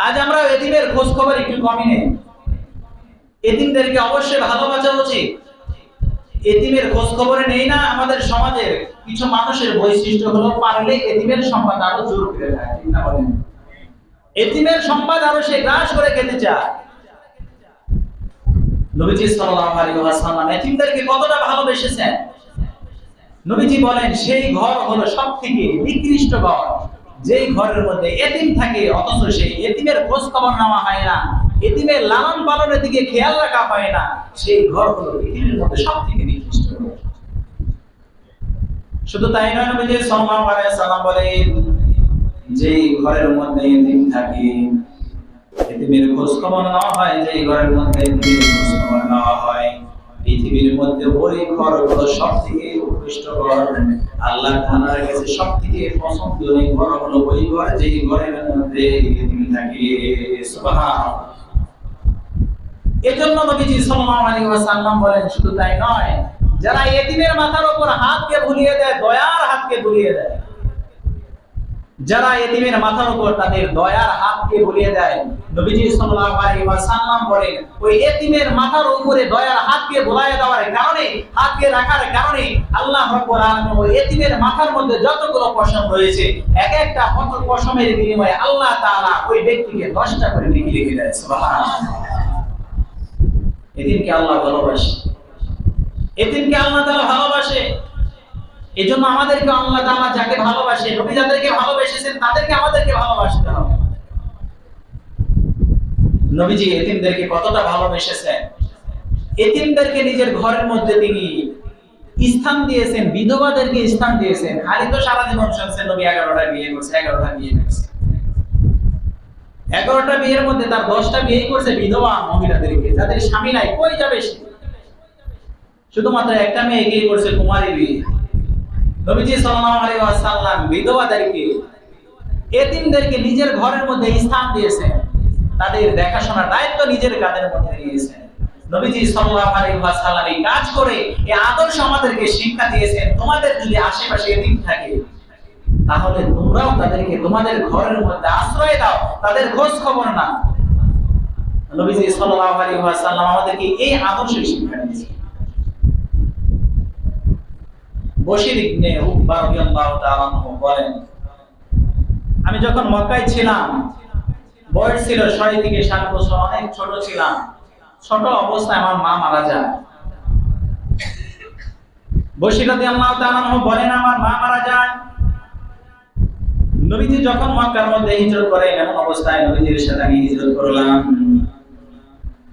আজ আমরা এতিমের খোঁজ খবর একটু কমই নেই। এতিমদেরকে অবশ্যই ভালোবাসা উচিত। এতিমের খোঁজ খবরে নেই না। আমাদের সমাজের কিছু মানুষের বৈশিষ্ট্য হলো পারলে এতিমের সম্পদ আরো জোর করে খায়, ঠিক না বলেন? এতিমের সম্পদ আরো সে গ্রাস করে খেতে চায়। নবীজি সাল্লাল্লাহু আলাইহি ওয়াসাল্লাম এতিমদেরকে কতটা ভালোবেসেছেন। নবীজি বলেন সেই ঘর হলো সবথেকে নিকৃষ্ট ঘর যেই ঘরের মধ্যে এতিম থাকে অথচ সেই এতিমের খোঁজ খবর নেওয়া হয় না, এতিমের লালন পালনের দিকে খেয়াল রাখা হয় না, সেই ঘর হলো পৃথিবীর মধ্যে সবথেকে নিকৃষ্ট ঘর। শুধু তাই নয়, নবীজি সাল্লাল্লাহু আলাইহি ওয়াসাল্লাম বলেন যেই ঘরের মধ্যে এতিম থাকে, এতিমের খোঁজ খবর নেওয়া হয়, যেই ঘরের মধ্যে এতিমের খোঁজ খবর নেওয়া হয়, পৃথিবীর মধ্যে ওই ঘর হলো সবথেকে উৎকৃষ্ট ঘর। আল্লাহ তাআলার কাছে সবথেকে পছন্দের ঘর হলো ওই ঘর যেই ঘরের মধ্যে এতিম থাকে। সুবহানাল্লাহ। এজন্য নবীজি সাল্লাল্লাহু আলাইহি ওয়াসাল্লাম বলেন শুধু তাই নয়, যারা এতিমের মাথার উপর হাতকে বুলিয়ে দেয়, দয়ার হাতকে বুলিয়ে দেয়, যারা এতিমের মাথার উপর তাদের দয়ার হাতকে বুলিয়ে দেয়, নবীজি সাল্লাল্লাহু আলাইহি ওয়াসাল্লাম বলেন ওই এতিমের মাথার উপরে দয়ার হাতকে বুলিয়ে দেওয়ার কারণে, হাতকে রাখার কারণে আল্লাহ রাব্বুল আলামিন ওই এতিমের মাথার মধ্যে যতগুলো পশম রয়েছে, এক একটা পশমের বিনিময়ে আল্লাহ তাআলা ওই ব্যক্তিকে 10টা করে নেকি লিখে দেয়। সুবহানাল্লাহ। এতিমকে আল্লাহ ভালোবাসে, এতিমকে আল্লাহ তাআলা ভালোবাসে। এজন্য আমাদেরকে আল্লাহ তাআলা যাকে ভালোবাসে, নবী যাদেরকে ভালোবেসেছেন তাদেরকে আমাদেরকে ভালোবাসতে হবে। নবীজি এতিমদেরকে কতটা ভালোবেসেছেন। এতিমদেরকে নিজের ঘরের মধ্যে তিনি স্থান দিয়েছেন, বিধবাদেরকে স্থান দিয়েছেন। খালি তো সারা জীবন শুনছেন নবী 11টা বিয়ে করছে, 11টা বিয়ে করছে। 11টা বিয়ের মধ্যে তার 10টা বিয়ে করছে বিধবা মহিলাদেরকে, যাদের স্বামী নাই। কই যাবে সে? শুধুমাত্র একটা মেয়ে বিয়ে করছে, কুমারী বিয়ে। নবীজি সাল্লাল্লাহু আলাইহি ওয়াসাল্লাম বিধবাদেরকে, এতিমদেরকে নিজের ঘরের মধ্যে স্থান দিয়েছেন, তাদের দেখাশোনার দায়িত্ব নিজের কাঁধের মধ্যে নিয়েছেন। নবীজি সাল্লাল্লাহু আলাইহি ওয়াসাল্লাম এই কাজ করে এই আদর্শ আমাদেরকে শিক্ষা দিয়েছেন। তোমাদের যদি আশেপাশে এতিম থাকে তাহলে তোমরাও তাদেরকে তোমাদের ঘরের মধ্যে আশ্রয় দাও, তাদের খোঁজ খবর নাও। নবীজি সাল্লাল্লাহু আলাইহি ওয়াসাল্লাম আমাদেরকে এই আদর্শ শিক্ষা দিয়েছেন। বশির ইবনে উকবা রাদিয়াল্লাহু তাআলা বলেন আমি যখন মক্কায় ছিলাম, বয়স ছিল 6 থেকে 7 বছর, অনেক ছোট ছিলাম। ছোট অবস্থায় আমার মা মারা যায়। বশির রাদিয়াল্লাহু তাআলা বলেন আমার মা মারা যায়। নবীজি যখন মক্কার মধ্যে হিজরত করেন, এমন অবস্থায় নবীজির সাথে আমি হিজরত করলাম।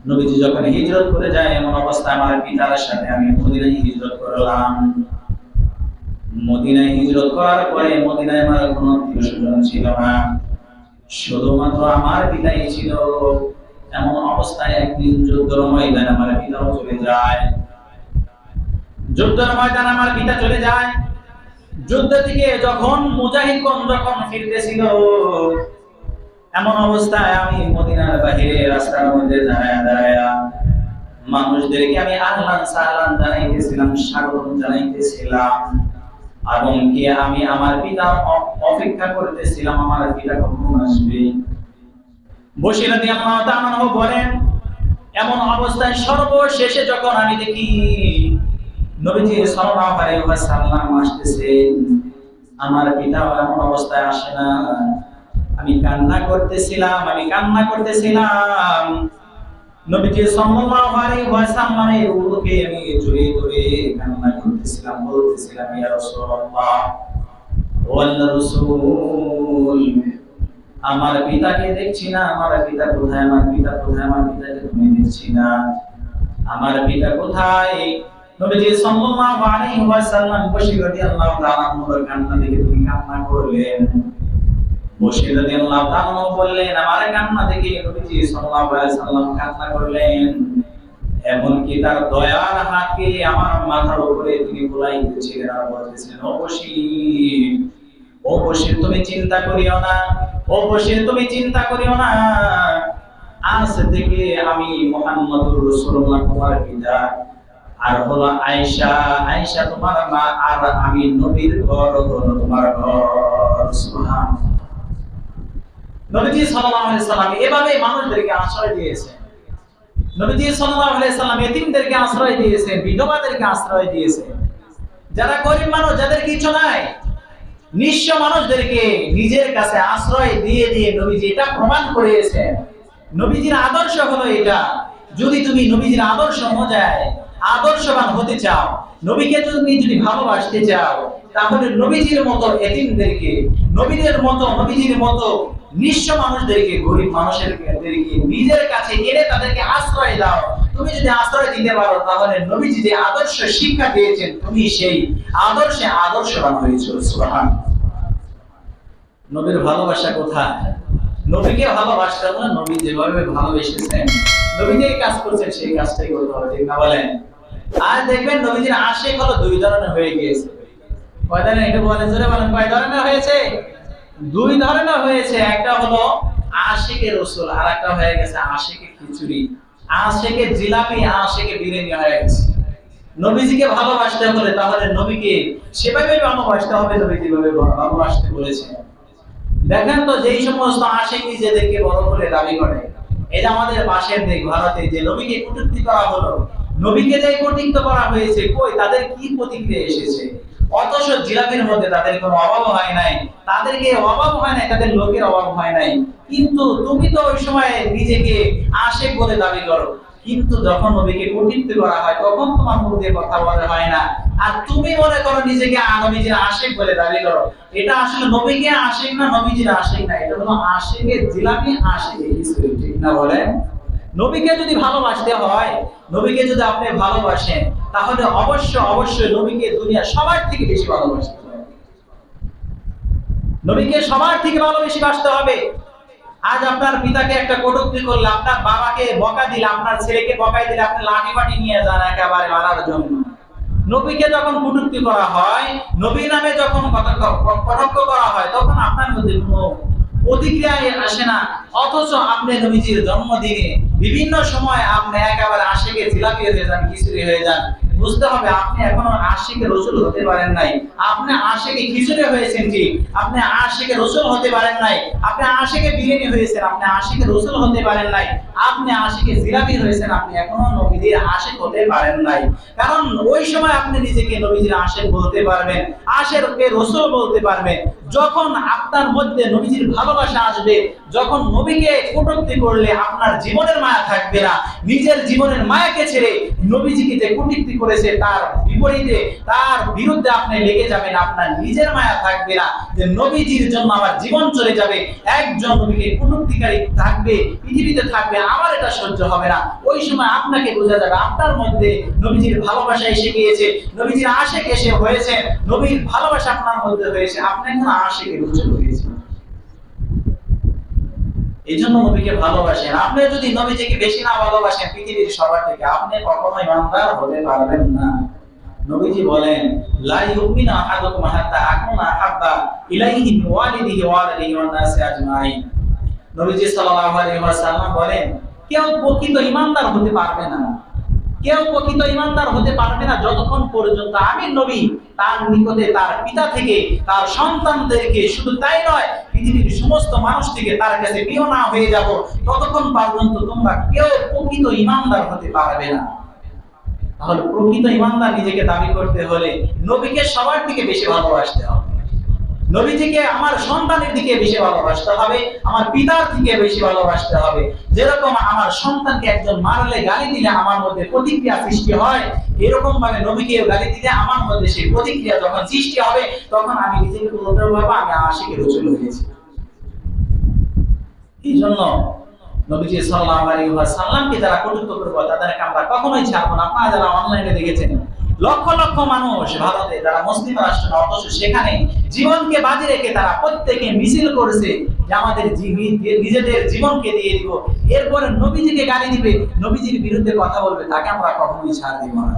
নবীজি যখন হিজরত করে যায়, এমন অবস্থায় আমার পিতার সাথে আমি মদিনায় হিজরত করলাম। মদিনায় হিজরত করার পরে মদিনায় আমার কোনো আত্মীয়-স্বজন ছিল না, শুধুমাত্র আমার পিতাই ছিল। এমন অবস্থায় একদিন যুদ্ধের ময়দানে আমার পিতাও চলে যায়। যুদ্ধের ময়দানে আমার পিতা চলে যায়। যুদ্ধ থেকে যখন মুজাহিদগণ যখন ফিরতেছিল, এমন অবস্থায় আমি মদিনার বাহিরে রাস্তার মধ্যে দাঁড়ায় মানুষদেরকে আমি আহলান সাহলান জানাইতেছিলাম, স্বাগত জানাইতেছিলাম, এবং কি আমি আমার পিতার অপেক্ষা করতেছিলাম আমার পিতা কখন আসবে। বশির রাদিয়াল্লাহু তাআলা বলেন এমন অবস্থায় সর্বশেষে যখন আমি দেখি নবীজি সাল্লাল্লাহু আলাইহি ওয়াসাল্লাম আসতেছেন, আমার পিতা এমন অবস্থায় আসে না। আমি কান্না করতেছিলাম। নবীজি সাল্লাল্লাহু আলাইহি ওয়াসাল্লামের উরুকে আমি জড়িয়ে ধরে কান্না করতেছিলাম, বলতেছিলাম ইয়া রাসূলুল্লাহ, ও আল্লাহর রাসূল, আমার পিতাকে দেখছি না, আমার পিতা কোথায়, আমার পিতাকে তুমি দেখছি না, আমার পিতা কোথায়? নবীজি সাল্লাল্লাহু আলাইহি ওয়াসাল্লাম বশির রাদিয়াল্লাহু তাআলা আনহুর কান্না দেখে তিনি কান্না করলেন। বশির রাদিয়াল্লাহু তাআলা বললেন আমার কান্না দেখে নবীজি সাল্লাল্লাহু আলাইহি ওয়াসাল্লাম কান্না করলেন। এমন কি তার দয়ার হাতকে আমার মাথার উপরে তিনি বুলাইতেছিলেন আর বলতেছিলেন ও বশির তুমি চিন্তা করিও না, আজ থেকে আমি মুহাম্মদুর রাসূলুল্লাহ তোমার পিতা, আর হলো আয়েশা তোমার মা, আর আমি নবীর ঘর হলো তোমার ঘর। সুবহানাল্লাহ। নবীজি সাল্লাল্লাহু আলাইহি সাল্লাম এভাবে মানুষদেরকে আশ্রয় দিয়েছেন। নবীজি সাল্লাল্লাহু আলাইহি সাল্লাম এতিমদেরকে আশ্রয় দিয়েছেন, বিধবাদেরকে আশ্রয় দিয়েছেন। যারা গরিব মানুষ, যাদের কিছু নাই, নিঃস্ব মানুষদেরকে নিজের কাছে আশ্রয় দিয়ে দিয়ে নবীজি এটা প্রমাণ করিয়েছেন। নবীজির আদর্শ হলো এটা। যদি তুমি নবীজির আদর্শ অনুযায়ী আদর্শবান হতে চাও, নবীকে যদি ভালোবাসতে চাও, তাহলে নবীজির মতো এতিমদেরকে, নবীজির মতো নিঃস্ব মানুষদেরকে, গরিব মানুষদেরকে নিজের কাছে এনে তাদেরকে আশ্রয় দাও। তুমি যদি আশ্রয় দিতে পারো, তাহলে নবীজি যে আদর্শ শিক্ষা দিয়েছেন, তুমি সেই আদর্শে আদর্শবান হয়েছো। সুবহানাল্লাহ। নবীর ভালোবাসা কোথায়? নবীকে ভালোবাসতে হলে নবী যেভাবে ভালোবেসেছেন, নবী যে কাজ করছেন সেই কাজটাই করতে হবে, ঠিক না বলেন? আর দেখবেন নবীজির আশিক হলো দুই ধরনের হয়ে গিয়েছে। কয় ধরনের? এটা বলেন, জোরে বলেন, কয় ধরনের হয়েছে? দুই ধরনের হয়েছে। একটা হলো আশিকে রাসূল, আর একটা হয়ে গেছে আশিকে খিচুড়ি, আশিকে জিলাপি, আশিকে বিরিয়ানি হয়ে গেছে। নবীজিকে ভালোবাসতে হলে তাহলে নবীকে সেভাবে ভালোবাসতে হবে, নবী যেভাবে ভালোবাসতে বলেছেন। দেখেন তো, যেই সমস্ত আশিক নিজেদেরকে বড় করে দাবি করে, এই যে আমাদের পাশের দেশ ভারতে যে নবীকে কটূক্তি করা হলো, নবীকে যে কটূক্ত করা হয়েছে, কই তাদের কি প্রতিক্রিয়া এসেছে? অথচ জিলাপির মধ্যে তাদের কোনো অভাব হয় নাই, তাদেরকে অভাব হয় নাই, তাদের লোকের অভাব হয় নাই। কিন্তু তুমি তো ওই সময় নিজেকে আশিক বলে দাবি করো, কিন্তু যখন নবীকে কটূক্তি করা হয় তখন তোমার মুখ দিয়ে কথা বলা হয় না, আর তুমি মনে করো নিজেকে নবীজির আশিক বলে দাবি করো। এটা আসলে নবীকে আশিক না, নবীজির আশিক না, এটা হলো আশিকে জিলাপি, আশিকে খিচুড়ি, ঠিক না বলেন? নবীকে যদি ভালোবাসতে হয়, নবীকে যদি আপনি ভালোবাসেন, তাহলে অবশ্যই নবীকে দুনিয়া সবার থেকে বেশি ভালোবাসতে হবে। নবীকে সবার থেকে ভালোবাসতে হবে। আজ আপনার পিতাকে একটা কটূক্তি করলে, আপনার বাবাকে বকা দিলে, আপনার ছেলেকে বকাই দিলে, আপনি লাঠি বাটি নিয়ে যান একেবারে মারার জন্য। নবীকে যখন কটূক্তি করা হয়, নবী নামে যখন কটাক্ষ করা হয়, তখন আপনার মধ্যে কোনো প্রতিক্রিয়া আসে না। অথচ আপনি নবীজির জন্মদিনে বিভিন্ন সময় আপনি একেবারে আশিকে জিলাপি হয়ে যান, খিচুড়ি হয়ে যান। বুঝতে হবে আপনি এখনো আশিকে রাসূল হতে পারেন নাই। আপনি আশিকে খিচুড়ি হয়েছেন ঠিক, আপনি আশিকে রাসূল হতে পারেন নাই। আপনি আশিকে বিরিয়ানি হয়েছেন, আপনি আশিকে রাসূল হতে পারেন নাই। আপনি আশিকে জিলাপি হয়েছেন, আপনি এখনো নবীজির আশিক হতে পারেন নাই। কারণ ওই সময় আপনি নিজেকে নবীজির আশিক বলতে পারবেন, আশিকে রাসূল বলতে পারবেন যখন আপনার মধ্যে নবীজির ভালোবাসা আসবে। যখন নবীকে কটূক্তি করলে আপনার জীবনের মায়া থাকবে না, নিজের জীবনের মায়াকে ছেড়ে নবীজিকে যে কটূক্তি করেছে তার বিপরীতে, তার বিরুদ্ধে আপনি লেগে যাবেন, আপনার নিজের মায়া থাকবে না যে নবীজির জন্য আমার জীবন চলে যাবে। একজন নবীকে কটূক্তিকারী থাকবে, পৃথিবীতে থাকবে, আমার এটা সহ্য হবে না। ওই সময় আপনাকে বোঝা যাবে আপনার মধ্যে নবীজির ভালোবাসা এসে গিয়েছে, নবীজির আশিক এসে হয়েছে, নবীর ভালোবাসা আপনার মধ্যে হয়েছে, আপনি এখন আশিকে রাসূল হয়েছেন। এই জন্য নবীকে ভালোবাসেন। আপনি যদি নবীজিকে বেশি না ভালোবাসেন পৃথিবীর সবার থেকে, আপনি কখনোই ইমানদার হতে পারবেন না। নবীজি বলেন, লা ইউমিনু আহাদুকুম হাত্তা আকুনা আহাব্বা ইলাইহি মিন ওয়ালিদিহি ওয়া ওয়ালিদিহি ওয়ান নাসি আজমাইন। নবীজি সাল্লাল্লাহু আলাইহি ওয়াসাল্লাম বলেন, কেউ প্রকৃত ইমানদার হতে পারবে না, কেউ প্রকৃত ইমানদার হতে পারবে না যতক্ষণ পর্যন্ত আমি নবী তার নিকটে, তার পিতা থেকে, তার সন্তানদেরকে, শুধু তাই নয় পৃথিবীর সমস্ত মানুষ থেকে তার কাছে প্রিয় না হয়ে যাব, ততক্ষণ পর্যন্ত তোমরা কেউ প্রকৃত ইমানদার হতে পারবে না। তাহলে প্রকৃত ইমানদার নিজেকে দাবি করতে হলে নবীকে সবার থেকে বেশি ভালোবাসতে হবে। নবীজিকে আমার সন্তানের দিকে বেশি ভালোবাসতে হবে, আমার পিতার থেকে বেশি ভালোবাসতে হবে। যেরকম আমার সন্তানকে একজন মারলে, গালি দিলে আমার মধ্যে প্রতিক্রিয়া সৃষ্টি হয়, এরকম ভাবে নবীকে গালি দিলে আমার মধ্যে সেই প্রতিক্রিয়া যখন সৃষ্টি হবে, তখন আমি নিজেকে বলতে পারবো আমি আশিকে রাসূল হয়েছি। এই জন্য নবীজি সাল্লাল্লাহু আলাইহি ওয়াসাল্লামকে যারা কটূক্তি করবে তাদেরকে আমরা কখনোই ছাড়বো না। আপনারা যারা অনলাইনে দেখেছেন, লক্ষ লক্ষ মানুষ ভারতে যারা মুসলিম রাষ্ট্র, অথচ সেখানে জীবনকে বাজি রেখে তারা প্রত্যেকে মিছিল করেছে যে আমাদের নিজেদের জীবনকে দিয়ে দিব, এরপরে নবীজিকে গালি দিবে, নবীজির বিরুদ্ধে কথা বলবে, তাকে আমরা কখনোই ছাড় দিব না।